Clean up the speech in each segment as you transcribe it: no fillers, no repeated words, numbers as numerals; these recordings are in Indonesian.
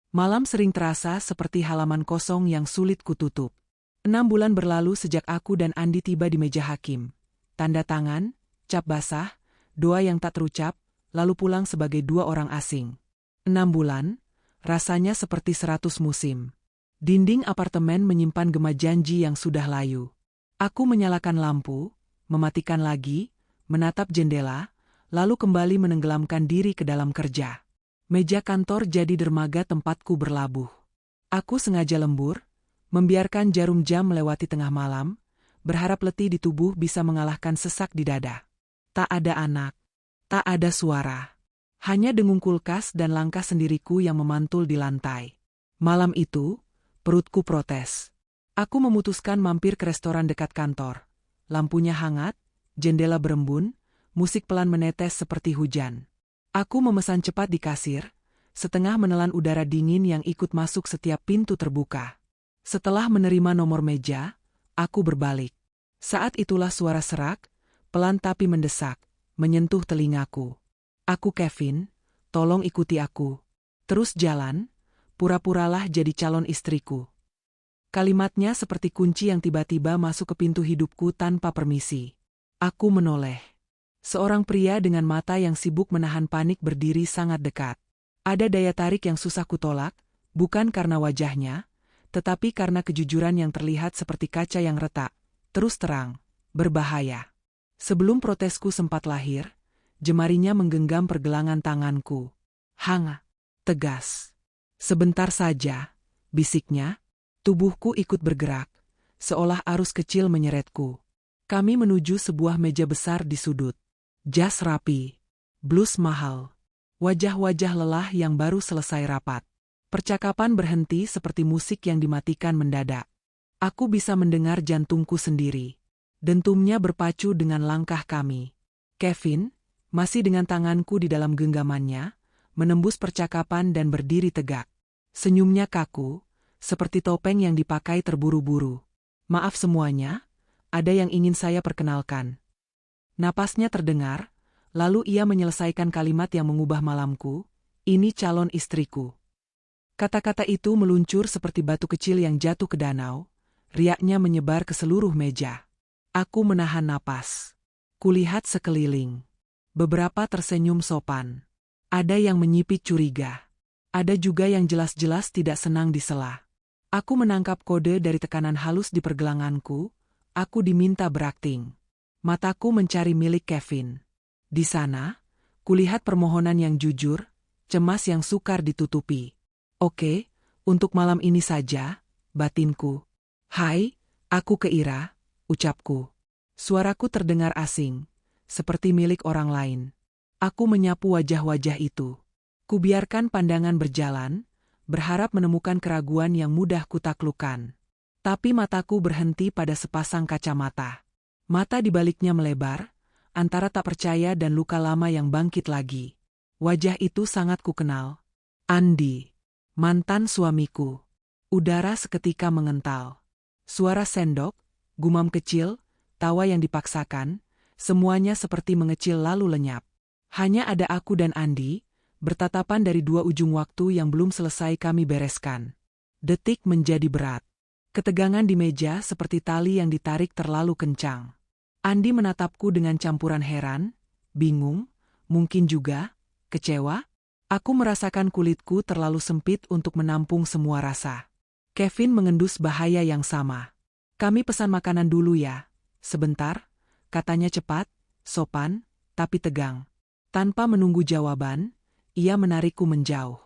Malam sering terasa seperti halaman kosong yang sulit kututup. 6 bulan berlalu sejak aku dan Andi tiba di meja hakim. Tanda tangan, cap basah, doa yang tak terucap, lalu pulang sebagai 2 orang asing. 6 bulan, rasanya seperti 100 musim. Dinding apartemen menyimpan gema janji yang sudah layu. Aku menyalakan lampu, mematikan lagi, menatap jendela, lalu kembali menenggelamkan diri ke dalam kerja. Meja kantor jadi dermaga tempatku berlabuh. Aku sengaja lembur, membiarkan jarum jam melewati tengah malam, berharap letih di tubuh bisa mengalahkan sesak di dada. Tak ada anak, tak ada suara. Hanya dengung kulkas dan langkah sendiriku yang memantul di lantai. Malam itu, perutku protes. Aku memutuskan mampir ke restoran dekat kantor. Lampunya hangat, jendela berembun, musik pelan menetes seperti hujan. Aku memesan cepat di kasir, setengah menelan udara dingin yang ikut masuk setiap pintu terbuka. Setelah menerima nomor meja, aku berbalik. Saat itulah suara serak, pelan tapi mendesak, menyentuh telingaku. Aku Kevin, tolong ikuti aku. Terus jalan, pura-puralah jadi calon istriku. Kalimatnya seperti kunci yang tiba-tiba masuk ke pintu hidupku tanpa permisi. Aku menoleh. Seorang pria dengan mata yang sibuk menahan panik berdiri sangat dekat. Ada daya tarik yang susah kutolak, bukan karena wajahnya, tetapi karena kejujuran yang terlihat seperti kaca yang retak, terus terang, berbahaya. Sebelum protesku sempat lahir, jemarinya menggenggam pergelangan tanganku. Hangat, tegas. Sebentar saja, bisiknya, tubuhku ikut bergerak, seolah arus kecil menyeretku. Kami menuju sebuah meja besar di sudut. Jas rapi, blus mahal, wajah-wajah lelah yang baru selesai rapat. Percakapan berhenti seperti musik yang dimatikan mendadak. Aku bisa mendengar jantungku sendiri. Dentumnya berpacu dengan langkah kami. Kevin, masih dengan tanganku di dalam genggamannya, menembus percakapan dan berdiri tegak. Senyumnya kaku, seperti topeng yang dipakai terburu-buru. Maaf semuanya, ada yang ingin saya perkenalkan. Napasnya terdengar, lalu ia menyelesaikan kalimat yang mengubah malamku, ini calon istriku. Kata-kata itu meluncur seperti batu kecil yang jatuh ke danau, riaknya menyebar ke seluruh meja. Aku menahan napas. Kulihat sekeliling. Beberapa tersenyum sopan. Ada yang menyipit curiga. Ada juga yang jelas-jelas tidak senang disela. Aku menangkap kode dari tekanan halus di pergelanganku, aku diminta berakting. Mataku mencari milik Kevin. Di sana, kulihat permohonan yang jujur, cemas yang sukar ditutupi. Oke, untuk malam ini saja, batinku. Hai, aku Keira, ucapku. Suaraku terdengar asing, seperti milik orang lain. Aku menyapu wajah-wajah itu. Kubiarkan pandangan berjalan, berharap menemukan keraguan yang mudah kutaklukkan. Tapi mataku berhenti pada sepasang kacamata. Mata di baliknya melebar, antara tak percaya dan luka lama yang bangkit lagi. Wajah itu sangat kukenal. Andi, mantan suamiku. Udara seketika mengental. Suara sendok, gumam kecil, tawa yang dipaksakan, semuanya seperti mengecil lalu lenyap. Hanya ada aku dan Andi, bertatapan dari 2 ujung waktu yang belum selesai kami bereskan. Detik menjadi berat. Ketegangan di meja seperti tali yang ditarik terlalu kencang. Andi menatapku dengan campuran heran, bingung, mungkin juga kecewa. Aku merasakan kulitku terlalu sempit untuk menampung semua rasa. Kevin mengendus bahaya yang sama. Kami pesan makanan dulu ya. Sebentar, katanya cepat, sopan, tapi tegang. Tanpa menunggu jawaban, ia menarikku menjauh.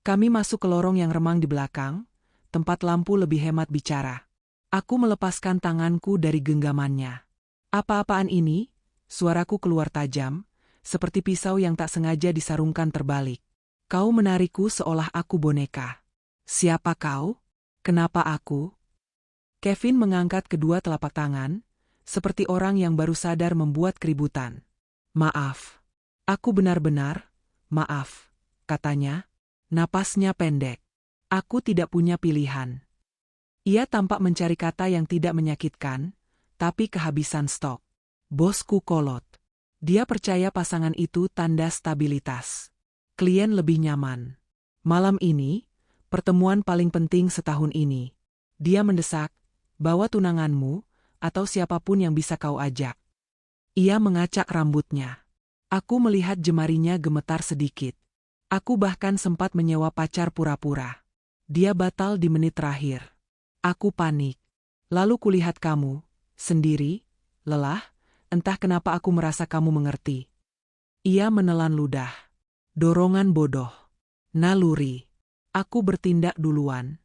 Kami masuk ke lorong yang remang di belakang, tempat lampu lebih hemat bicara. Aku melepaskan tanganku dari genggamannya. Apa-apaan ini? Suaraku keluar tajam, seperti pisau yang tak sengaja disarungkan terbalik. Kau menarikku seolah aku boneka. Siapa kau? Kenapa aku? Kevin mengangkat kedua telapak tangan, seperti orang yang baru sadar membuat keributan. Maaf. Aku benar-benar, maaf, katanya. Napasnya pendek. Aku tidak punya pilihan. Ia tampak mencari kata yang tidak menyakitkan, tapi kehabisan stok. Bosku kolot. Dia percaya pasangan itu tanda stabilitas. Klien lebih nyaman. Malam ini, Pertemuan paling penting setahun ini. Dia mendesak, bawa tunanganmu, atau siapapun yang bisa kau ajak. Ia mengacak rambutnya. Aku melihat jemarinya gemetar sedikit. Aku bahkan sempat menyewa pacar pura-pura. Dia batal di menit terakhir. Aku panik. Lalu kulihat kamu, sendiri, lelah, entah kenapa aku merasa kamu mengerti. Ia menelan ludah. Dorongan bodoh. Naluri. Aku bertindak duluan.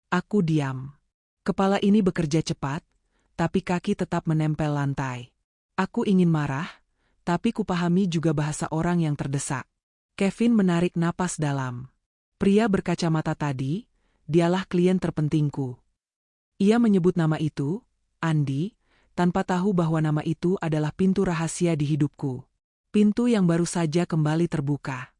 Aku diam. Kepala ini bekerja cepat, tapi kaki tetap menempel lantai. Aku ingin marah, tapi kupahami juga bahasa orang yang terdesak. Kevin menarik napas dalam. Pria berkacamata tadi, dialah klien terpentingku. Ia menyebut nama itu, Andi, tanpa tahu bahwa nama itu adalah pintu rahasia di hidupku. Pintu yang baru saja kembali terbuka.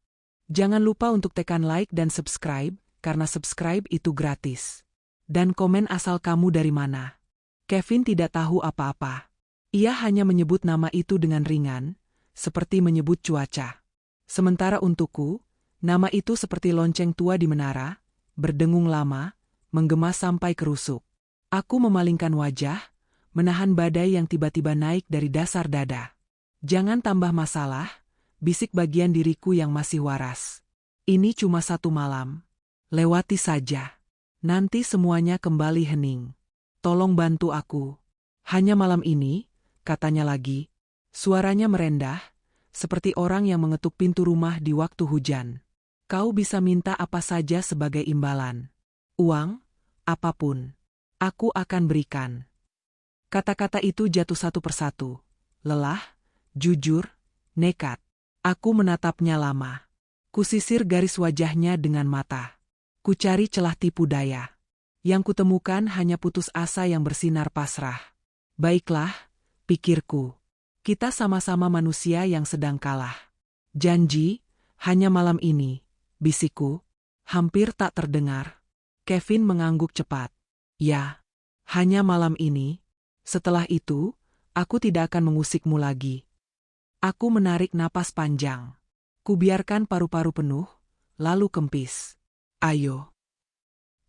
Jangan lupa untuk tekan like dan subscribe, karena subscribe itu gratis. Dan komen asal kamu dari mana. Kevin tidak tahu apa-apa. Ia hanya menyebut nama itu dengan ringan, seperti menyebut cuaca. Sementara untukku, nama itu seperti lonceng tua di menara, berdengung lama, menggema sampai kerusuk. Aku memalingkan wajah, menahan badai yang tiba-tiba naik dari dasar dada. Jangan tambah masalah, bisik bagian diriku yang masih waras. Ini cuma satu malam. Lewati saja. Nanti semuanya kembali hening. Tolong bantu aku. Hanya malam ini, katanya lagi. Suaranya merendah, seperti orang yang mengetuk pintu rumah di waktu hujan. Kau bisa minta apa saja sebagai imbalan. Uang, apapun. Aku akan berikan. Kata-kata itu jatuh satu persatu. Lelah, jujur, nekat. Aku menatapnya lama. Kusisir garis wajahnya dengan mata. Kucari celah tipu daya. Yang kutemukan hanya putus asa yang bersinar pasrah. Baiklah, pikirku. Kita sama-sama manusia yang sedang kalah. Janji, hanya malam ini, bisikku. Hampir tak terdengar. Kevin mengangguk cepat. Ya, hanya malam ini. Setelah itu, aku tidak akan mengusikmu lagi. Aku menarik napas panjang. Kubiarkan paru-paru penuh, lalu kempis. Ayo.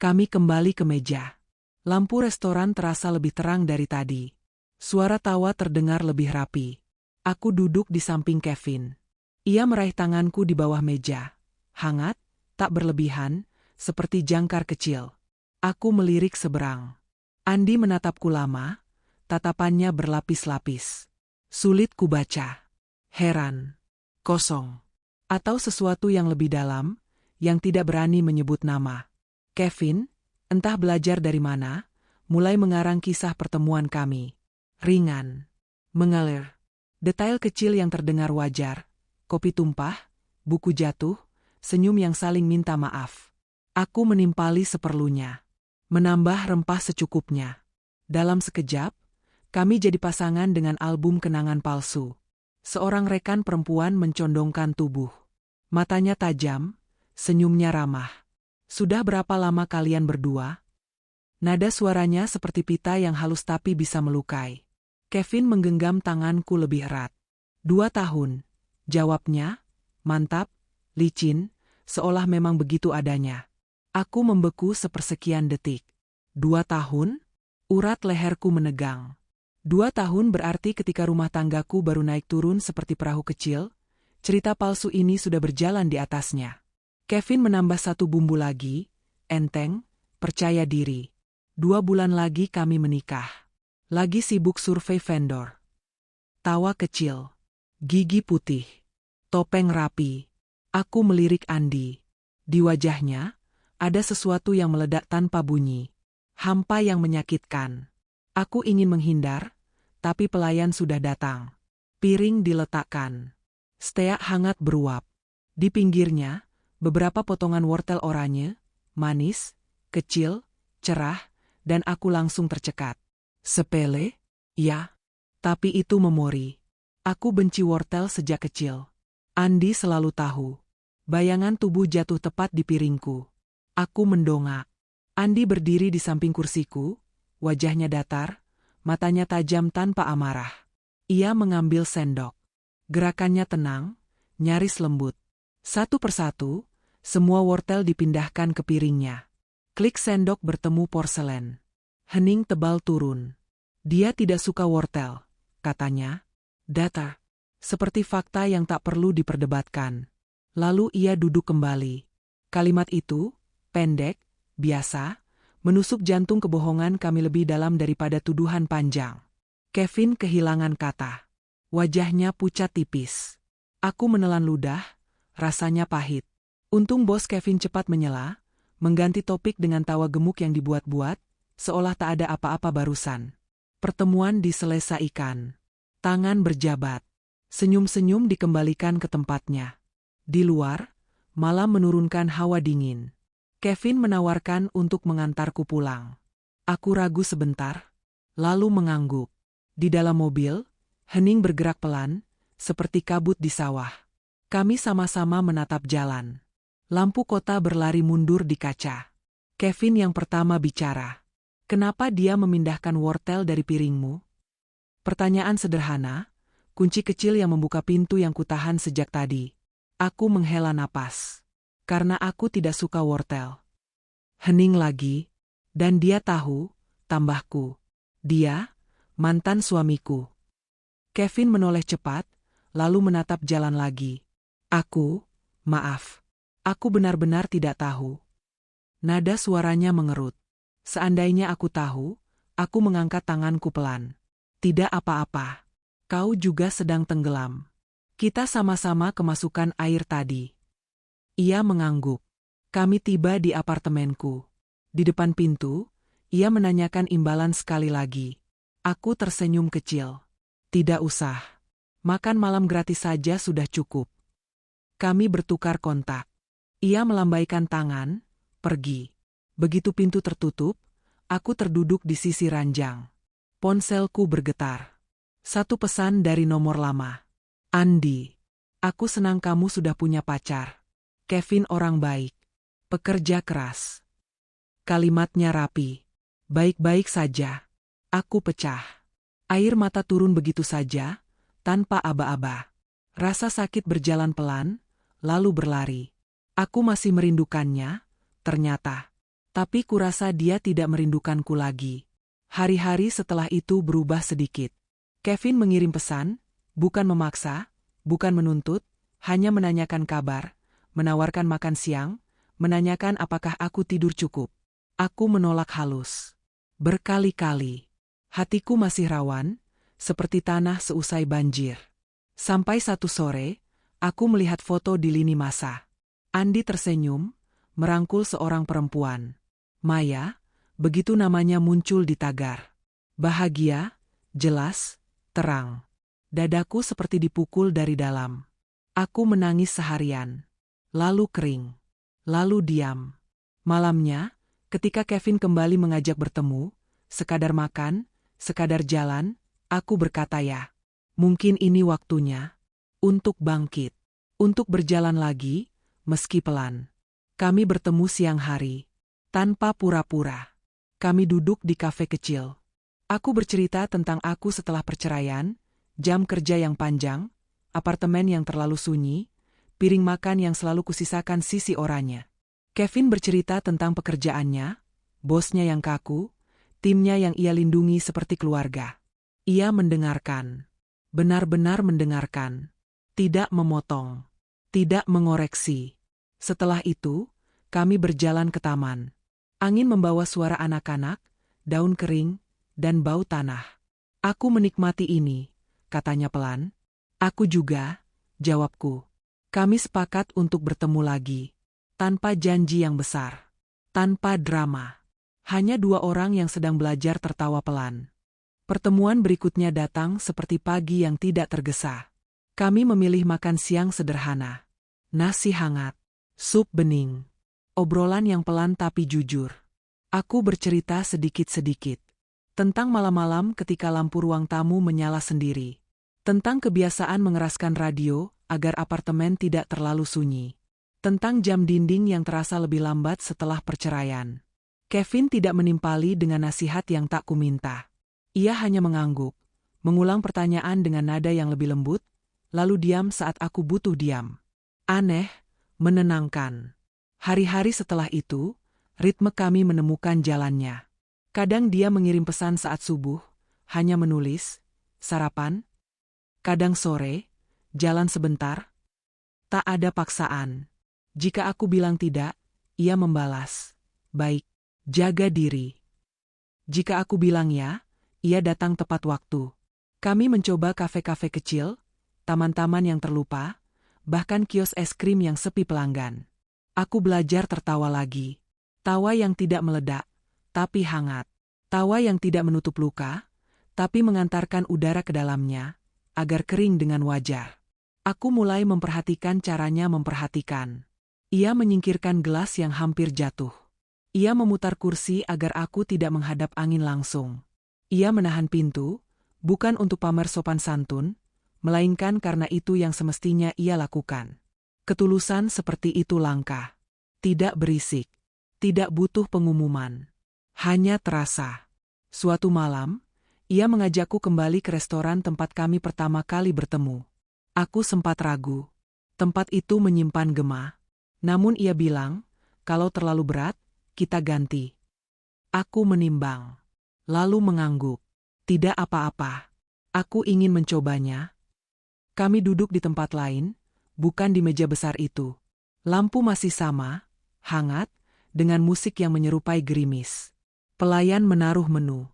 Kami kembali ke meja. Lampu restoran terasa lebih terang dari tadi. Suara tawa terdengar lebih rapi. Aku duduk di samping Kevin. Ia meraih tanganku di bawah meja. Hangat, tak berlebihan, seperti jangkar kecil. Aku melirik seberang. Andi menatapku lama, tatapannya berlapis-lapis. Sulit kubaca. Heran. Kosong. Atau sesuatu yang lebih dalam, yang tidak berani menyebut nama. Kevin, entah belajar dari mana, mulai mengarang kisah pertemuan kami. Ringan. Mengalir. Detail kecil yang terdengar wajar. Kopi tumpah, buku jatuh, senyum yang saling minta maaf. Aku menimpali seperlunya. Menambah rempah secukupnya. Dalam sekejap, kami jadi pasangan dengan album kenangan palsu. Seorang rekan perempuan mencondongkan tubuh. Matanya tajam, senyumnya ramah. Sudah berapa lama kalian berdua? Nada suaranya seperti pita yang halus tapi bisa melukai. Kevin menggenggam tanganku lebih erat. 2 tahun, jawabnya, mantap, licin, seolah memang begitu adanya. Aku membeku sepersekian detik. 2 tahun? Urat leherku menegang. 2 tahun berarti ketika rumah tanggaku baru naik turun seperti perahu kecil, cerita palsu ini sudah berjalan di atasnya. Kevin menambah satu bumbu lagi, enteng, percaya diri. 2 bulan lagi kami menikah. Lagi sibuk survei vendor. Tawa kecil. Gigi putih. Topeng rapi. Aku melirik Andi. Di wajahnya, ada sesuatu yang meledak tanpa bunyi. Hampa yang menyakitkan. Aku ingin menghindar, tapi pelayan sudah datang. Piring diletakkan. Steak hangat beruap. Di pinggirnya, beberapa potongan wortel oranye, manis, kecil, cerah, dan aku langsung tercekat. Sepele? Ya. Tapi itu memori. Aku benci wortel sejak kecil. Andi selalu tahu. Bayangan tubuh jatuh tepat di piringku. Aku mendongak. Andi berdiri di samping kursiku, wajahnya datar, matanya tajam tanpa amarah. Ia mengambil sendok. Gerakannya tenang, nyaris lembut. Satu persatu, Semua wortel dipindahkan ke piringnya. Klik sendok bertemu porselen. Hening tebal turun. Dia tidak suka wortel, katanya. Data. Seperti fakta yang tak perlu diperdebatkan. Lalu ia duduk kembali. Kalimat itu, pendek, biasa, menusuk jantung kebohongan kami lebih dalam daripada tuduhan panjang. Kevin kehilangan kata. Wajahnya pucat tipis. Aku menelan ludah, rasanya pahit. Untung bos Kevin cepat menyela, mengganti topik dengan tawa gemuk yang dibuat-buat, seolah tak ada apa-apa barusan. Pertemuan diselesaikan. Tangan berjabat. Senyum-senyum dikembalikan ke tempatnya. Di luar, malam menurunkan hawa dingin. Kevin menawarkan untuk mengantarku pulang. Aku ragu sebentar, lalu mengangguk. Di dalam mobil, hening bergerak pelan, seperti kabut di sawah. Kami sama-sama menatap jalan. Lampu kota berlari mundur di kaca. Kevin yang pertama bicara. Kenapa dia memindahkan wortel dari piringmu? Pertanyaan sederhana, kunci kecil yang membuka pintu yang kutahan sejak tadi. Aku menghela napas. Karena aku tidak suka wortel. Hening lagi, dan dia tahu, tambahku. Dia, mantan suamiku. Kevin menoleh cepat, lalu menatap jalan lagi. Maaf. Aku benar-benar tidak tahu. Nada suaranya mengerut. Seandainya aku tahu, aku mengangkat tanganku pelan. Tidak apa-apa. Kau juga sedang tenggelam. Kita sama-sama kemasukan air tadi. Ia mengangguk. Kami tiba di apartemenku. Di depan pintu, ia menanyakan imbalan sekali lagi. Aku tersenyum kecil. Tidak usah. Makan malam gratis saja sudah cukup. Kami bertukar kontak. Ia melambaikan tangan, pergi. Begitu pintu tertutup, aku terduduk di sisi ranjang. Ponselku bergetar. Satu pesan dari nomor lama. Andi, aku senang kamu sudah punya pacar. Kevin orang baik. Pekerja keras. Kalimatnya rapi. Baik-baik saja. Aku pecah. Air mata turun begitu saja, tanpa aba-aba. Rasa sakit berjalan pelan, lalu berlari. Aku masih merindukannya, ternyata. Tapi kurasa dia tidak merindukanku lagi. Hari-hari setelah itu berubah sedikit. Kevin mengirim pesan, bukan memaksa, bukan menuntut, hanya menanyakan kabar, menawarkan makan siang, menanyakan apakah aku tidur cukup. Aku menolak halus. Berkali-kali. Hatiku masih rawan, seperti tanah seusai banjir. Sampai satu sore, aku melihat foto di lini masa. Andi tersenyum, merangkul seorang perempuan. Maya, begitu namanya muncul di tagar. Bahagia, jelas, terang. Dadaku seperti dipukul dari dalam. Aku menangis seharian. Lalu kering. Lalu diam. Malamnya, ketika Kevin kembali mengajak bertemu, sekadar makan, sekadar jalan, aku berkata ya. Mungkin ini waktunya. Untuk bangkit. Untuk berjalan lagi, meski pelan. Kami bertemu siang hari. Tanpa pura-pura. Kami duduk di kafe kecil. Aku bercerita tentang aku setelah perceraian, jam kerja yang panjang, apartemen yang terlalu sunyi, piring makan yang selalu kusisakan sisi oranye. Kevin bercerita tentang pekerjaannya, bosnya yang kaku, timnya yang ia lindungi seperti keluarga. Ia mendengarkan. Benar-benar mendengarkan. Tidak memotong. Tidak mengoreksi. Setelah itu, kami berjalan ke taman. Angin membawa suara anak-anak, daun kering, dan bau tanah. Aku menikmati ini, katanya pelan. Aku juga, jawabku. Kami sepakat untuk bertemu lagi. Tanpa janji yang besar. Tanpa drama. Hanya dua orang yang sedang belajar tertawa pelan. Pertemuan berikutnya datang seperti pagi yang tidak tergesa. Kami memilih makan siang sederhana. Nasi hangat. Sup bening. Obrolan yang pelan tapi jujur. Aku bercerita sedikit-sedikit. Tentang malam-malam ketika lampu ruang tamu menyala sendiri. Tentang kebiasaan mengeraskan radio agar apartemen tidak terlalu sunyi. Tentang jam dinding yang terasa lebih lambat setelah perceraian. Kevin tidak menimpali dengan nasihat yang tak kuminta. Ia hanya mengangguk, mengulang pertanyaan dengan nada yang lebih lembut, lalu diam saat aku butuh diam. Aneh, menenangkan. Hari-hari setelah itu, ritme kami menemukan jalannya. Kadang dia mengirim pesan saat subuh, hanya menulis, "Sarapan?" Kadang sore, "Jalan sebentar?" Tak ada paksaan. Jika aku bilang tidak, ia membalas, "Baik, jaga diri." Jika aku bilang ya, ia datang tepat waktu. Kami mencoba kafe-kafe kecil, taman-taman yang terlupa, bahkan kios es krim yang sepi pelanggan. Aku belajar tertawa lagi. Tawa yang tidak meledak, tapi hangat. Tawa yang tidak menutup luka, tapi mengantarkan udara ke dalamnya, agar kering dengan wajar. Aku mulai memperhatikan caranya memperhatikan. Ia menyingkirkan gelas yang hampir jatuh. Ia memutar kursi agar aku tidak menghadap angin langsung. Ia menahan pintu, bukan untuk pamer sopan santun, melainkan karena itu yang semestinya ia lakukan. Ketulusan seperti itu langka. Tidak berisik. Tidak butuh pengumuman. Hanya terasa. Suatu malam, ia mengajakku kembali ke restoran tempat kami pertama kali bertemu. Aku sempat ragu. Tempat itu menyimpan gema. Namun ia bilang, "Kalau terlalu berat, kita ganti." Aku menimbang. Lalu mengangguk. Tidak apa-apa. Aku ingin mencobanya. Kami duduk di tempat lain, bukan di meja besar itu. Lampu masih sama, hangat, dengan musik yang menyerupai gerimis. Pelayan menaruh menu.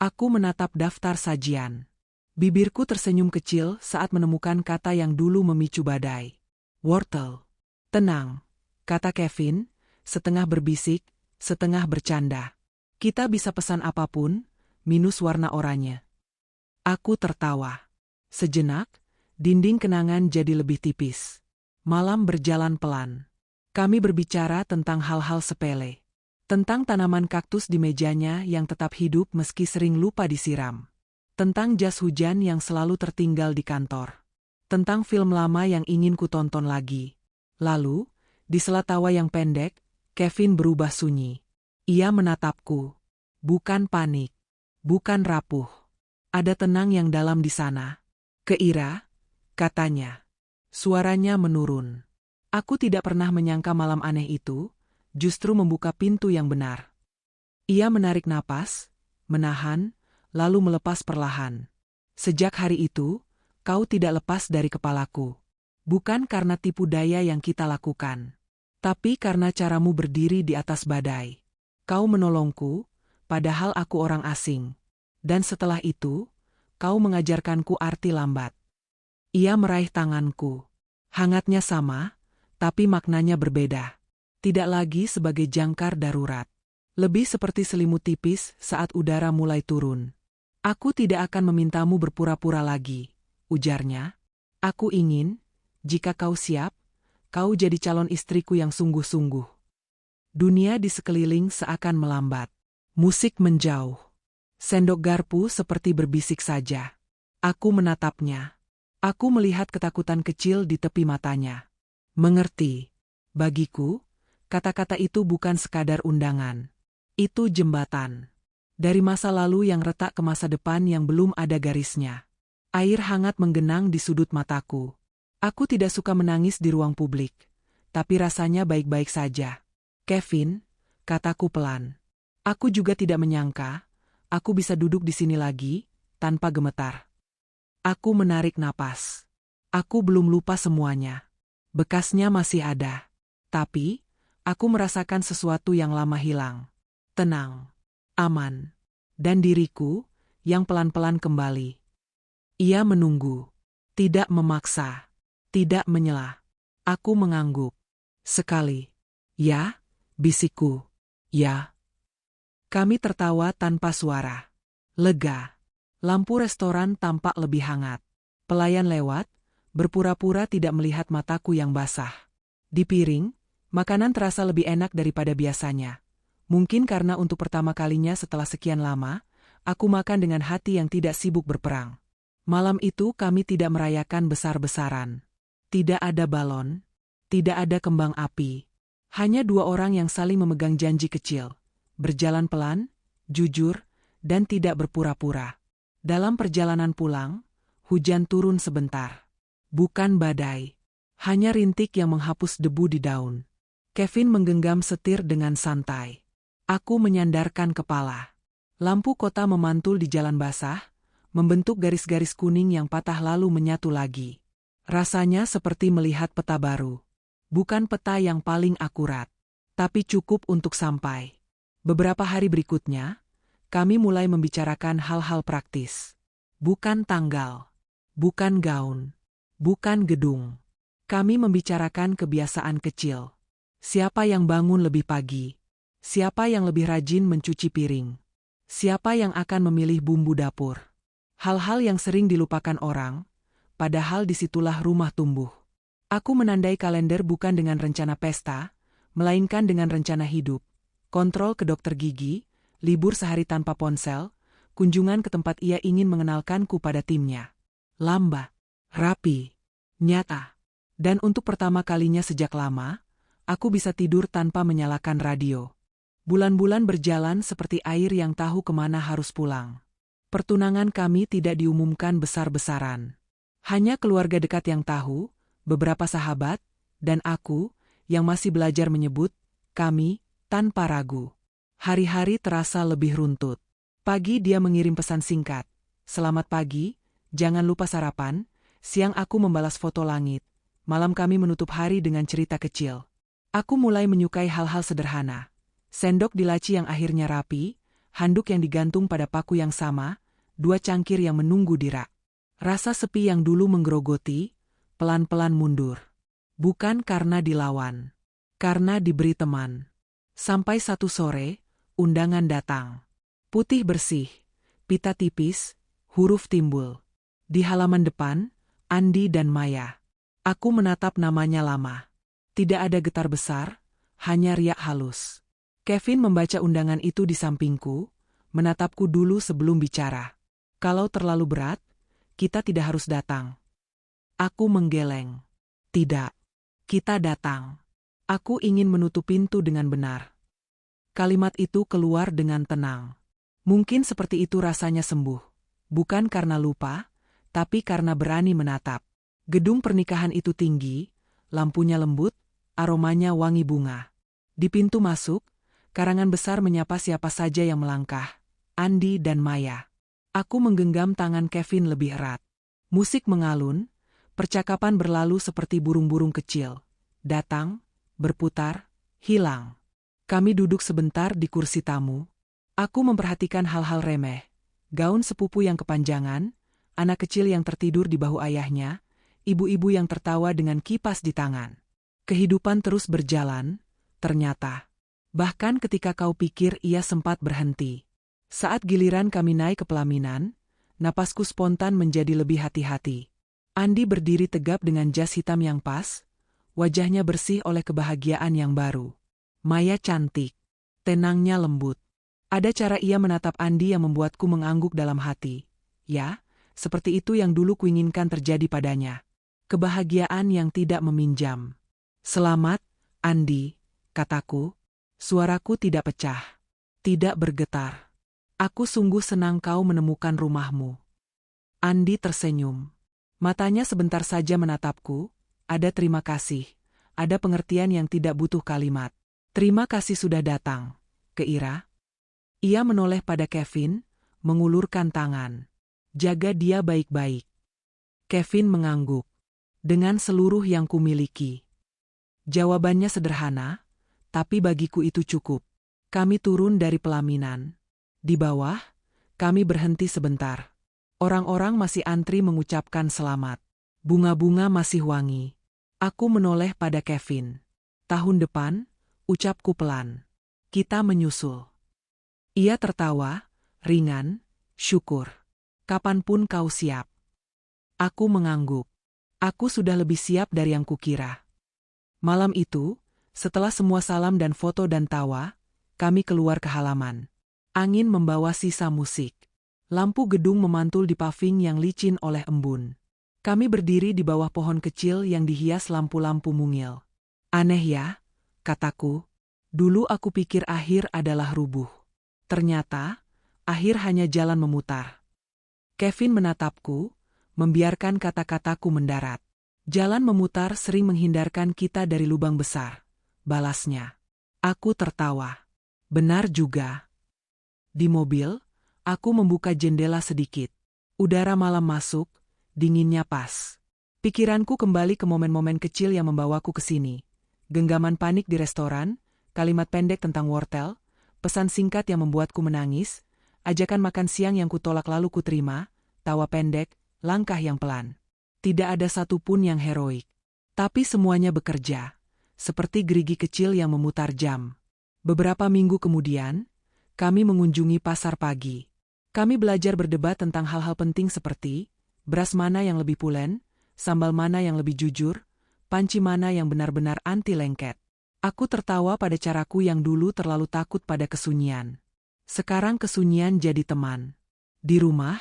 Aku menatap daftar sajian. Bibirku tersenyum kecil saat menemukan kata yang dulu memicu badai. Wortel. "Tenang," kata Kevin, setengah berbisik, setengah bercanda. "Kita bisa pesan apapun, minus warna oranye." Aku tertawa. Sejenak, dinding kenangan jadi lebih tipis. Malam berjalan pelan. Kami berbicara tentang hal-hal sepele. Tentang tanaman kaktus di mejanya yang tetap hidup meski sering lupa disiram. Tentang jas hujan yang selalu tertinggal di kantor. Tentang film lama yang ingin ku tonton lagi. Lalu, di sela tawa yang pendek, Kevin berubah sunyi. Ia menatapku. Bukan panik. Bukan rapuh. Ada tenang yang dalam di sana. "Keira," katanya. Suaranya menurun. Aku tidak pernah menyangka malam aneh itu, justru membuka pintu yang benar. Ia menarik napas, menahan, lalu melepas perlahan. "Sejak hari itu, kau tidak lepas dari kepalaku. Bukan karena tipu daya yang kita lakukan, tapi karena caramu berdiri di atas badai. Kau menolongku, padahal aku orang asing. Dan setelah itu, kau mengajarkanku arti lambat." Ia meraih tanganku. Hangatnya sama, tapi maknanya berbeda. Tidak lagi sebagai jangkar darurat. Lebih seperti selimut tipis saat udara mulai turun. "Aku tidak akan memintamu berpura-pura lagi," ujarnya. "Aku ingin, jika kau siap, kau jadi calon istriku yang sungguh-sungguh." Dunia di sekeliling seakan melambat. Musik menjauh. Sendok garpu seperti berbisik saja. Aku menatapnya. Aku melihat ketakutan kecil di tepi matanya. Mengerti. Bagiku, kata-kata itu bukan sekadar undangan. Itu jembatan. Dari masa lalu yang retak ke masa depan yang belum ada garisnya. Air hangat menggenang di sudut mataku. Aku tidak suka menangis di ruang publik. Tapi rasanya baik-baik saja. "Kevin," kataku pelan. "Aku juga tidak menyangka, aku bisa duduk di sini lagi, tanpa gemetar." Aku menarik napas. Aku belum lupa semuanya. Bekasnya masih ada. Tapi, aku merasakan sesuatu yang lama hilang. Tenang. Aman. Dan diriku, yang pelan-pelan kembali. Ia menunggu. Tidak memaksa. Tidak menyela. Aku mengangguk. Sekali. "Ya," bisikku. "Ya." Kami tertawa tanpa suara. Lega. Lampu restoran tampak lebih hangat. Pelayan lewat, berpura-pura tidak melihat mataku yang basah. Di piring, makanan terasa lebih enak daripada biasanya. Mungkin karena untuk pertama kalinya setelah sekian lama, aku makan dengan hati yang tidak sibuk berperang. Malam itu kami tidak merayakan besar-besaran. Tidak ada balon, tidak ada kembang api. Hanya dua orang yang saling memegang janji kecil. Berjalan pelan, jujur, dan tidak berpura-pura. Dalam perjalanan pulang, hujan turun sebentar. Bukan badai. Hanya rintik yang menghapus debu di daun. Kevin menggenggam setir dengan santai. Aku menyandarkan kepala. Lampu kota memantul di jalan basah, membentuk garis-garis kuning yang patah lalu menyatu lagi. Rasanya seperti melihat peta baru. Bukan peta yang paling akurat, tapi cukup untuk sampai. Beberapa hari berikutnya, kami mulai membicarakan hal-hal praktis. Bukan tanggal, bukan gaun, bukan gedung. Kami membicarakan kebiasaan kecil. Siapa yang bangun lebih pagi? Siapa yang lebih rajin mencuci piring? Siapa yang akan memilih bumbu dapur? Hal-hal yang sering dilupakan orang, padahal disitulah rumah tumbuh. Aku menandai kalender bukan dengan rencana pesta, melainkan dengan rencana hidup. Kontrol ke dokter gigi, libur sehari tanpa ponsel, kunjungan ke tempat ia ingin mengenalkanku pada timnya. Lambat, rapi, nyata. Dan untuk pertama kalinya sejak lama, aku bisa tidur tanpa menyalakan radio. Bulan-bulan berjalan seperti air yang tahu kemana harus pulang. Pertunangan kami tidak diumumkan besar-besaran. Hanya keluarga dekat yang tahu, beberapa sahabat, dan aku, yang masih belajar menyebut kami tanpa ragu. Hari-hari terasa lebih runtut. Pagi dia mengirim pesan singkat. Selamat pagi, jangan lupa sarapan. Siang aku membalas foto langit. Malam kami menutup hari dengan cerita kecil. Aku mulai menyukai hal-hal sederhana. Sendok di laci yang akhirnya rapi, handuk yang digantung pada paku yang sama, 2 cangkir yang menunggu di rak. Rasa sepi yang dulu menggerogoti, pelan-pelan mundur. Bukan karena dilawan, karena diberi teman. Sampai satu sore, undangan datang. Putih bersih, pita tipis, huruf timbul. Di halaman depan, Andi dan Maya. Aku menatap namanya lama. Tidak ada getar besar, hanya riak halus. Kevin membaca undangan itu di sampingku, menatapku dulu sebelum bicara. Kalau terlalu berat, kita tidak harus datang. Aku menggeleng. Tidak. Kita datang. Aku ingin menutup pintu dengan benar. Kalimat itu keluar dengan tenang. Mungkin seperti itu rasanya sembuh. Bukan karena lupa, tapi karena berani menatap. Gedung pernikahan itu tinggi, lampunya lembut, aromanya wangi bunga. Di pintu masuk, karangan besar menyapa siapa saja yang melangkah. Andi dan Maya. Aku menggenggam tangan Kevin lebih erat. Musik mengalun, percakapan berlalu seperti burung-burung kecil. Datang, berputar, hilang. Kami duduk sebentar di kursi tamu. Aku memperhatikan hal-hal remeh. Gaun sepupu yang kepanjangan, anak kecil yang tertidur di bahu ayahnya, ibu-ibu yang tertawa dengan kipas di tangan. Kehidupan terus berjalan, ternyata. Bahkan ketika kau pikir ia sempat berhenti. Saat giliran kami naik ke pelaminan, napasku spontan menjadi lebih hati-hati. Andi berdiri tegap dengan jas hitam yang pas, wajahnya bersih oleh kebahagiaan yang baru. Maya cantik, tenangnya lembut. Ada cara ia menatap Andi yang membuatku mengangguk dalam hati. Ya, seperti itu yang dulu kuinginkan terjadi padanya. Kebahagiaan yang tidak meminjam. Selamat, Andi, kataku. Suaraku tidak pecah, tidak bergetar. Aku sungguh senang kau menemukan rumahmu. Andi tersenyum. Matanya sebentar saja menatapku, ada terima kasih, ada pengertian yang tidak butuh kalimat. Terima kasih sudah datang, ke Ira. Ia menoleh pada Kevin, mengulurkan tangan. Jaga dia baik-baik. Kevin mengangguk. Dengan seluruh yang kumiliki. Jawabannya sederhana, tapi bagiku itu cukup. Kami turun dari pelaminan. Di bawah, kami berhenti sebentar. Orang-orang masih antri mengucapkan selamat. Bunga-bunga masih wangi. Aku menoleh pada Kevin. Tahun depan, ucapku pelan. Kita menyusul. Ia tertawa, ringan, syukur. Kapanpun kau siap. Aku mengangguk. Aku sudah lebih siap dari yang kukira. Malam itu, setelah semua salam dan foto dan tawa, kami keluar ke halaman. Angin membawa sisa musik. Lampu gedung memantul di paving yang licin oleh embun. Kami berdiri di bawah pohon kecil yang dihias lampu-lampu mungil. Aneh ya, kataku. Dulu aku pikir akhir adalah rubuh. Ternyata, akhir hanya jalan memutar. Kevin menatapku, membiarkan kata-kataku mendarat. Jalan memutar sering menghindarkan kita dari lubang besar. balasnya. Aku tertawa. Benar juga. Di mobil, aku membuka jendela sedikit. Udara malam masuk, dinginnya pas. Pikiranku kembali ke momen-momen kecil yang membawaku ke sini. Genggaman panik di restoran, kalimat pendek tentang wortel, pesan singkat yang membuatku menangis, ajakan makan siang yang kutolak lalu kuterima, tawa pendek, langkah yang pelan. Tidak ada satupun yang heroik. Tapi semuanya bekerja, seperti gerigi kecil yang memutar jam. Beberapa minggu kemudian, kami mengunjungi pasar pagi. Kami belajar berdebat tentang hal-hal penting seperti beras mana yang lebih pulen, sambal mana yang lebih jujur, panci mana yang benar-benar anti lengket. Aku tertawa pada caraku yang dulu terlalu takut pada kesunyian. Sekarang kesunyian jadi teman. Di rumah,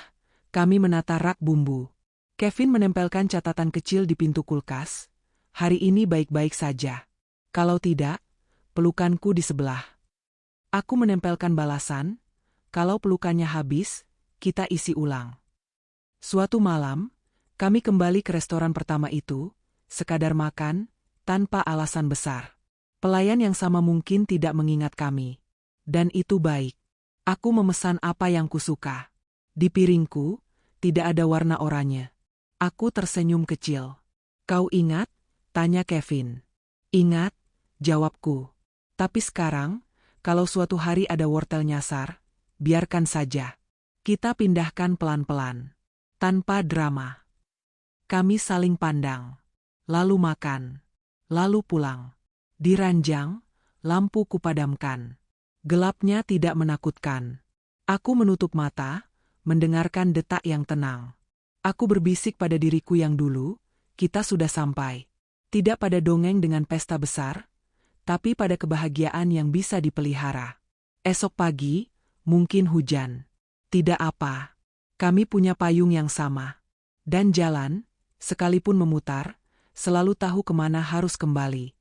kami menata rak bumbu. Kevin menempelkan catatan kecil di pintu kulkas. Hari ini baik-baik saja. Kalau tidak, pelukanku di sebelah. Aku menempelkan balasan. Kalau pelukannya habis, kita isi ulang. Suatu malam, kami kembali ke restoran pertama itu, sekadar makan, tanpa alasan besar. Pelayan yang sama mungkin tidak mengingat kami. Dan itu baik. Aku memesan apa yang kusuka. Di piringku, tidak ada warna oranye. Aku tersenyum kecil. Kau ingat? Tanya Kevin. Ingat, jawabku. Tapi sekarang, kalau suatu hari ada wortel nyasar, biarkan saja. Kita pindahkan pelan-pelan. Tanpa drama. Kami saling pandang. Lalu makan. Lalu pulang. Di ranjang, lampu kupadamkan. Gelapnya tidak menakutkan. Aku menutup mata, mendengarkan detak yang tenang. Aku berbisik pada diriku yang dulu, kita sudah sampai. Tidak pada dongeng dengan pesta besar, tapi pada kebahagiaan yang bisa dipelihara. Esok pagi, mungkin hujan. Tidak apa. Kami punya payung yang sama. Dan jalan, sekalipun memutar, selalu tahu kemana harus kembali.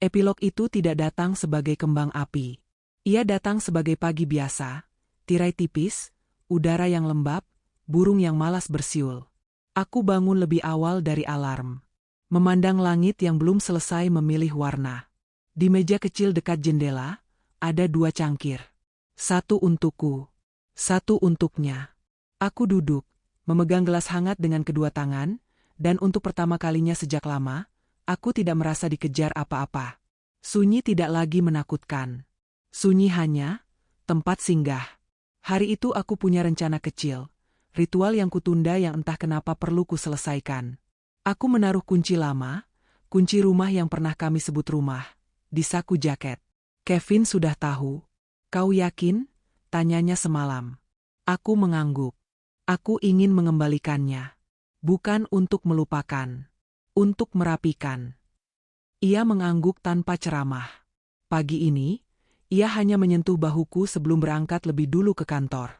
Epilog itu tidak datang sebagai kembang api. Ia datang sebagai pagi biasa, tirai tipis, udara yang lembab, burung yang malas bersiul. Aku bangun lebih awal dari alarm. Memandang langit yang belum selesai memilih warna. Di meja kecil dekat jendela, ada 2 cangkir. Satu untukku, satu untuknya. Aku duduk, memegang gelas hangat dengan kedua tangan, dan untuk pertama kalinya sejak lama, aku tidak merasa dikejar apa-apa. Sunyi tidak lagi menakutkan. Sunyi hanya tempat singgah. Hari itu aku punya rencana kecil, ritual yang kutunda yang entah kenapa perlu kuselesaikan. Aku menaruh kunci lama, kunci rumah yang pernah kami sebut rumah, di saku jaket. Kevin sudah tahu. Kau yakin? Tanyanya semalam. Aku mengangguk. Aku ingin mengembalikannya. Bukan untuk melupakan. Untuk merapikan. Ia mengangguk tanpa ceramah. Pagi ini, ia hanya menyentuh bahuku sebelum berangkat lebih dulu ke kantor.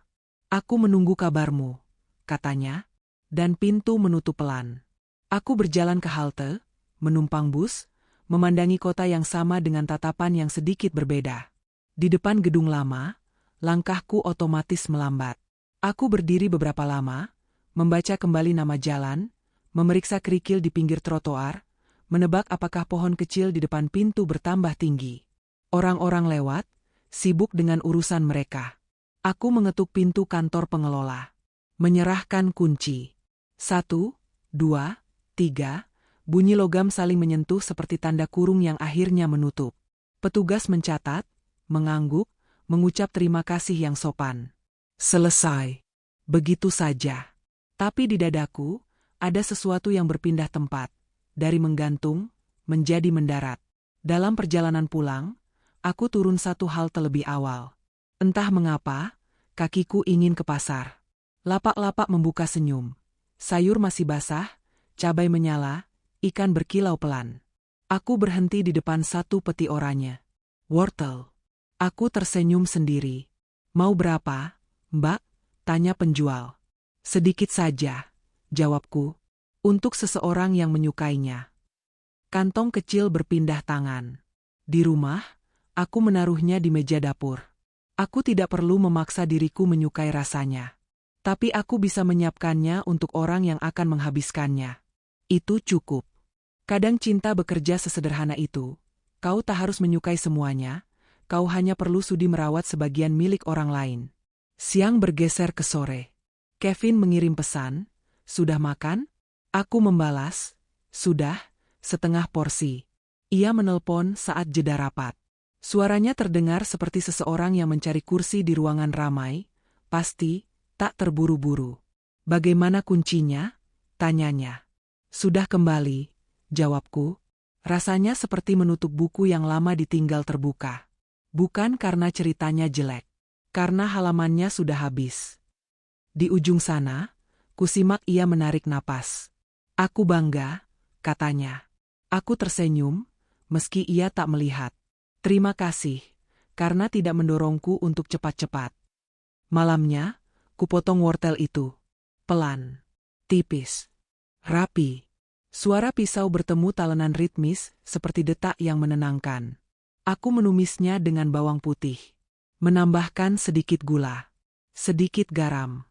Aku menunggu kabarmu, katanya, dan pintu menutup pelan. Aku berjalan ke halte, menumpang bus, memandangi kota yang sama dengan tatapan yang sedikit berbeda. Di depan gedung lama, langkahku otomatis melambat. Aku berdiri beberapa lama, membaca kembali nama jalan, memeriksa kerikil di pinggir trotoar, menebak apakah pohon kecil di depan pintu bertambah tinggi. Orang-orang lewat, sibuk dengan urusan mereka. Aku mengetuk pintu kantor pengelola. Menyerahkan kunci. 1, 2, 3, bunyi logam saling menyentuh seperti tanda kurung yang akhirnya menutup. Petugas mencatat, mengangguk, mengucap terima kasih yang sopan. Selesai. Begitu saja. Tapi di dadaku, ada sesuatu yang berpindah tempat. Dari menggantung, menjadi mendarat. Dalam perjalanan pulang, aku turun 1 halte lebih awal. Entah mengapa, kakiku ingin ke pasar. Lapak-lapak membuka senyum. Sayur masih basah, cabai menyala, ikan berkilau pelan. Aku berhenti di depan 1 peti oranye. Wortel. Aku tersenyum sendiri. Mau berapa, Mbak? Tanya penjual. Sedikit saja, jawabku. Untuk seseorang yang menyukainya. Kantong kecil berpindah tangan. Di rumah, aku menaruhnya di meja dapur. Aku tidak perlu memaksa diriku menyukai rasanya. Tapi aku bisa menyiapkannya untuk orang yang akan menghabiskannya. Itu cukup. Kadang cinta bekerja sesederhana itu. Kau tak harus menyukai semuanya, kau hanya perlu sudi merawat sebagian milik orang lain. Siang bergeser ke sore. Kevin mengirim pesan, "Sudah makan?" Aku membalas, "Sudah, setengah porsi." Ia menelpon saat jeda rapat. Suaranya terdengar seperti seseorang yang mencari kursi di ruangan ramai, pasti, tak terburu-buru. "Bagaimana kuncinya?" tanyanya. "Sudah kembali," jawabku. Rasanya seperti menutup buku yang lama ditinggal terbuka. Bukan karena ceritanya jelek, karena halamannya sudah habis. Di ujung sana, kusimak ia menarik napas. "Aku bangga," katanya. Aku tersenyum, meski ia tak melihat. "Terima kasih, karena tidak mendorongku untuk cepat-cepat." Malamnya, kupotong wortel itu. Pelan, tipis, rapi. Suara pisau bertemu talenan ritmis seperti detak yang menenangkan. Aku menumisnya dengan bawang putih. Menambahkan sedikit gula. Sedikit garam.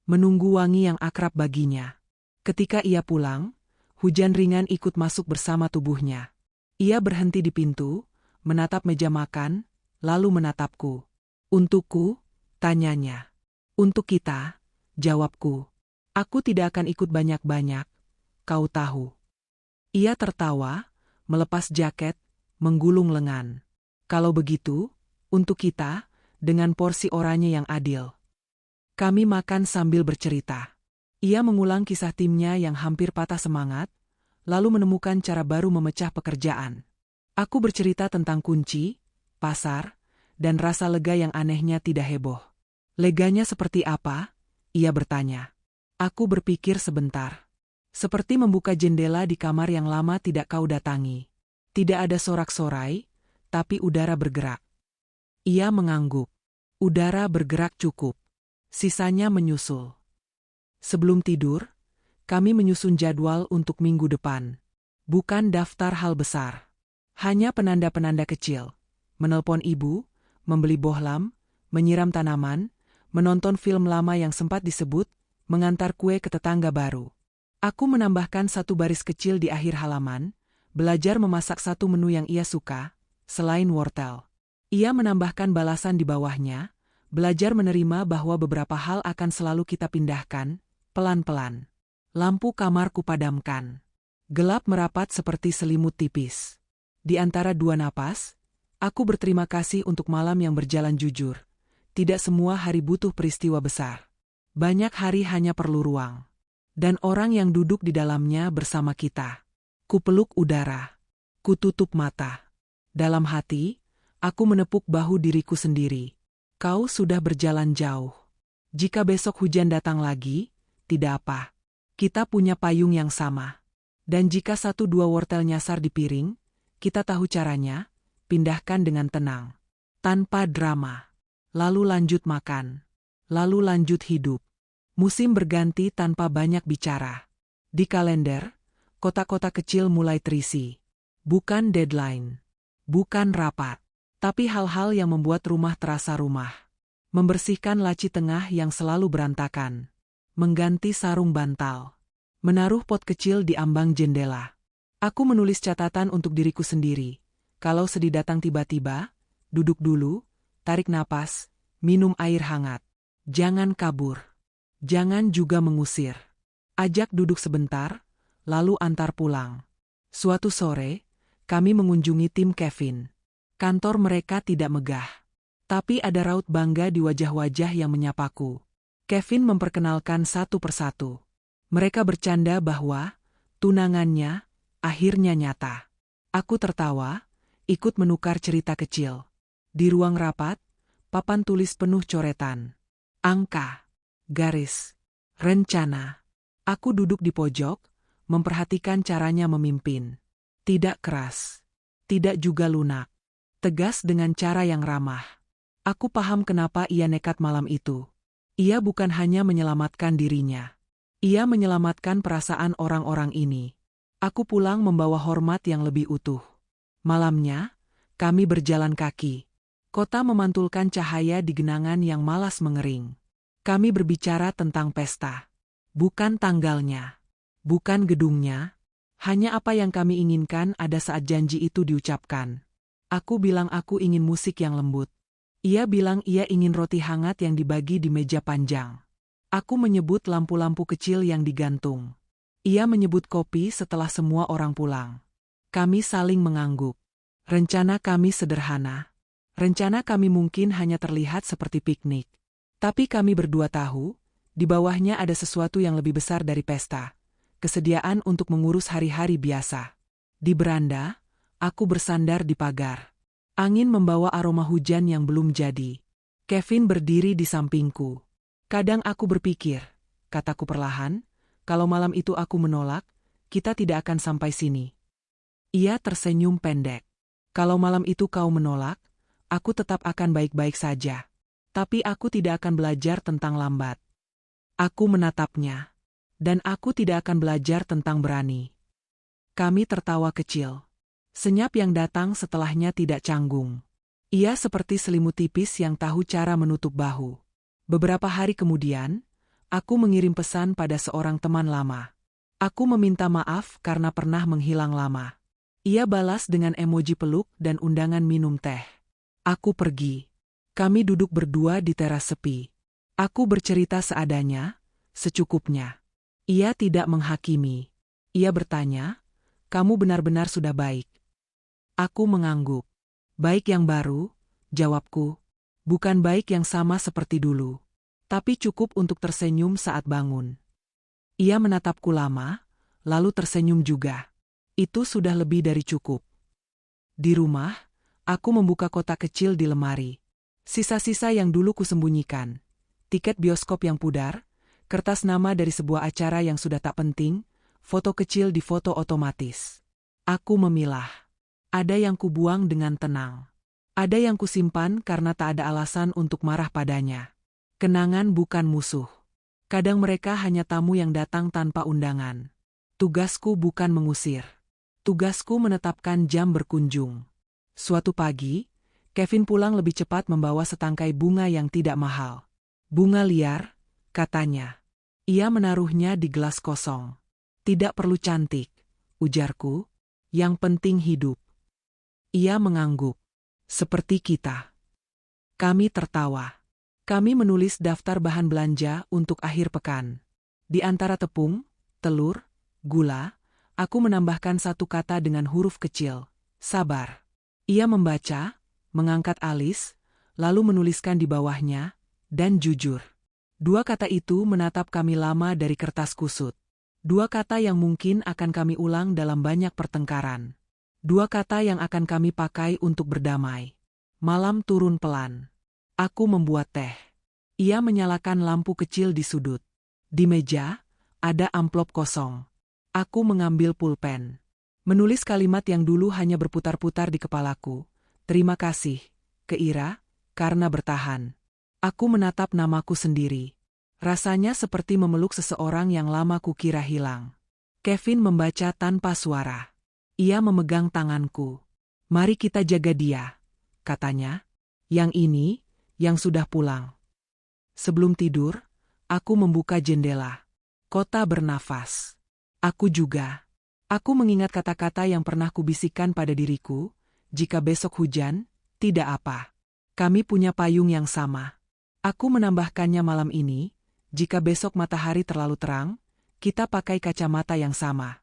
Menunggu wangi yang akrab baginya. Ketika ia pulang, hujan ringan ikut masuk bersama tubuhnya. Ia berhenti di pintu, menatap meja makan, lalu menatapku. "Untukku?" tanyanya. "Untuk kita," jawabku. "Aku tidak akan ikut banyak-banyak, kau tahu." Ia tertawa, melepas jaket, menggulung lengan. "Kalau begitu, untuk kita, dengan porsi oranye yang adil." Kami makan sambil bercerita. Ia mengulang kisah timnya yang hampir patah semangat, lalu menemukan cara baru memecah pekerjaan. Aku bercerita tentang kunci, pasar, dan rasa lega yang anehnya tidak heboh. "Leganya seperti apa?" ia bertanya. Aku berpikir sebentar. Seperti membuka jendela di kamar yang lama tidak kau datangi. Tidak ada sorak-sorai, tapi udara bergerak. Ia mengangguk. Udara bergerak cukup. Sisanya menyusul. Sebelum tidur, kami menyusun jadwal untuk minggu depan. Bukan daftar hal besar. Hanya penanda-penanda kecil. Menelpon ibu, membeli bohlam, menyiram tanaman, menonton film lama yang sempat disebut, mengantar kue ke tetangga baru. Aku menambahkan satu baris kecil di akhir halaman, belajar memasak satu menu yang ia suka, selain wortel. Ia menambahkan balasan di bawahnya, belajar menerima bahwa beberapa hal akan selalu kita pindahkan, pelan-pelan. Lampu kamar kupadamkan. Gelap merapat seperti selimut tipis. Di antara dua napas, aku berterima kasih untuk malam yang berjalan jujur. Tidak semua hari butuh peristiwa besar. Banyak hari hanya perlu ruang. Dan orang yang duduk di dalamnya bersama kita. Kupeluk udara. Kututup mata. Dalam hati, aku menepuk bahu diriku sendiri. Kau sudah berjalan jauh. Jika besok hujan datang lagi, tidak apa. Kita punya payung yang sama. Dan jika satu dua wortel nyasar di piring, kita tahu caranya, pindahkan dengan tenang. Tanpa drama. Lalu lanjut makan. Lalu lanjut hidup. Musim berganti tanpa banyak bicara. Di kalender, kotak-kotak kecil mulai terisi. Bukan deadline. Bukan rapat. Tapi hal-hal yang membuat rumah terasa rumah. Membersihkan laci tengah yang selalu berantakan. Mengganti sarung bantal. Menaruh pot kecil di ambang jendela. Aku menulis catatan untuk diriku sendiri. Kalau sedih datang tiba-tiba, duduk dulu, tarik napas, minum air hangat. Jangan kabur. Jangan juga mengusir. Ajak duduk sebentar, lalu antar pulang. Suatu sore, kami mengunjungi tim Kevin. Kantor mereka tidak megah. Tapi ada raut bangga di wajah-wajah yang menyapaku. Kevin memperkenalkan satu persatu. Mereka bercanda bahwa tunangannya akhirnya nyata. Aku tertawa, ikut menukar cerita kecil. Di ruang rapat, papan tulis penuh coretan. Angka, garis, rencana. Aku duduk di pojok, memperhatikan caranya memimpin. Tidak keras, tidak juga lunak. Tegas dengan cara yang ramah. Aku paham kenapa ia nekat malam itu. Ia bukan hanya menyelamatkan dirinya. Ia menyelamatkan perasaan orang-orang ini. Aku pulang membawa hormat yang lebih utuh. Malamnya, kami berjalan kaki. Kota memantulkan cahaya di genangan yang malas mengering. Kami berbicara tentang pesta. Bukan tanggalnya. Bukan gedungnya. Hanya apa yang kami inginkan ada saat janji itu diucapkan. Aku bilang aku ingin musik yang lembut. Ia bilang ia ingin roti hangat yang dibagi di meja panjang. Aku menyebut lampu-lampu kecil yang digantung. Ia menyebut kopi setelah semua orang pulang. Kami saling mengangguk. Rencana kami sederhana. Rencana kami mungkin hanya terlihat seperti piknik. Tapi kami berdua tahu, di bawahnya ada sesuatu yang lebih besar dari pesta. Kesediaan untuk mengurus hari-hari biasa. Di beranda, aku bersandar di pagar. Angin membawa aroma hujan yang belum jadi. Kevin berdiri di sampingku. Kadang aku berpikir, kataku perlahan, kalau malam itu aku menolak, kita tidak akan sampai sini. Ia tersenyum pendek. Kalau malam itu kau menolak, aku tetap akan baik-baik saja. Tapi aku tidak akan belajar tentang lambat. Aku menatapnya. Dan aku tidak akan belajar tentang berani. Kami tertawa kecil. Senyap yang datang setelahnya tidak canggung. Ia seperti selimut tipis yang tahu cara menutup bahu. Beberapa hari kemudian, aku mengirim pesan pada seorang teman lama. Aku meminta maaf karena pernah menghilang lama. Ia balas dengan emoji peluk dan undangan minum teh. Aku pergi. Kami duduk berdua di teras sepi. Aku bercerita seadanya, secukupnya. Ia tidak menghakimi. Ia bertanya, "Kamu benar-benar sudah baik?" Aku mengangguk. "Baik yang baru," jawabku. "Bukan baik yang sama seperti dulu. Tapi cukup untuk tersenyum saat bangun." Ia menatapku lama, lalu tersenyum juga. Itu sudah lebih dari cukup. Di rumah, aku membuka kotak kecil di lemari. Sisa-sisa yang dulu kusembunyikan. Tiket bioskop yang pudar, kertas nama dari sebuah acara yang sudah tak penting, foto kecil di foto otomatis. Aku memilah. Ada yang kubuang dengan tenang. Ada yang kusimpan karena tak ada alasan untuk marah padanya. Kenangan bukan musuh. Kadang mereka hanya tamu yang datang tanpa undangan. Tugasku bukan mengusir. Tugasku menetapkan jam berkunjung. Suatu pagi, Kevin pulang lebih cepat membawa setangkai bunga yang tidak mahal. "Bunga liar," katanya. Ia menaruhnya di gelas kosong. "Tidak perlu cantik," ujarku. "Yang penting hidup." Ia mengangguk. "Seperti kita." Kami tertawa. Kami menulis daftar bahan belanja untuk akhir pekan. Di antara tepung, telur, gula, aku menambahkan satu kata dengan huruf kecil, "sabar." Ia membaca, mengangkat alis, lalu menuliskan di bawahnya, "dan jujur." Dua kata itu menatap kami lama dari kertas kusut. Dua kata yang mungkin akan kami ulang dalam banyak pertengkaran. Dua kata yang akan kami pakai untuk berdamai. Malam turun pelan. Aku membuat teh. Ia menyalakan lampu kecil di sudut. Di meja, ada amplop kosong. Aku mengambil pulpen. Menulis kalimat yang dulu hanya berputar-putar di kepalaku. "Terima kasih, Keira, karena bertahan." Aku menatap namaku sendiri. Rasanya seperti memeluk seseorang yang lama kukira hilang. Kevin membaca tanpa suara. Ia memegang tanganku. "Mari kita jaga dia," katanya. "Yang ini, yang sudah pulang." Sebelum tidur, aku membuka jendela. Kota bernafas. Aku juga. Aku mengingat kata-kata yang pernah kubisikkan pada diriku, "Jika besok hujan, tidak apa. Kami punya payung yang sama." Aku menambahkannya malam ini, "Jika besok matahari terlalu terang, kita pakai kacamata yang sama.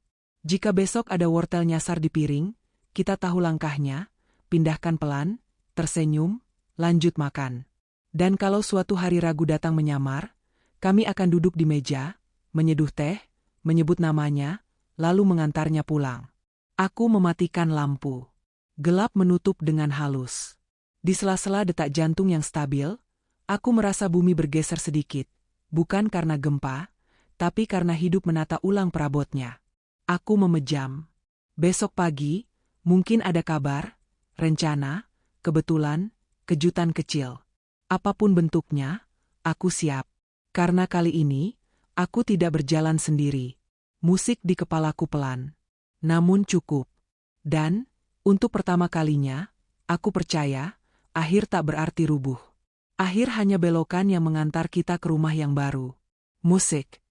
Jika besok ada wortel nyasar di piring, kita tahu langkahnya, pindahkan pelan, tersenyum, lanjut makan. Dan kalau suatu hari ragu datang menyamar, kami akan duduk di meja, menyeduh teh, menyebut namanya, lalu mengantarnya pulang." Aku mematikan lampu. Gelap menutup dengan halus. Di sela-sela detak jantung yang stabil, aku merasa bumi bergeser sedikit, bukan karena gempa, tapi karena hidup menata ulang perabotnya. Aku memejam. Besok pagi, mungkin ada kabar, rencana, kebetulan, kejutan kecil. Apapun bentuknya, aku siap. Karena kali ini, aku tidak berjalan sendiri. Musik di kepalaku pelan. Namun cukup. Dan, untuk pertama kalinya, aku percaya, akhir tak berarti rubuh. Akhir hanya belokan yang mengantar kita ke rumah yang baru. Musik.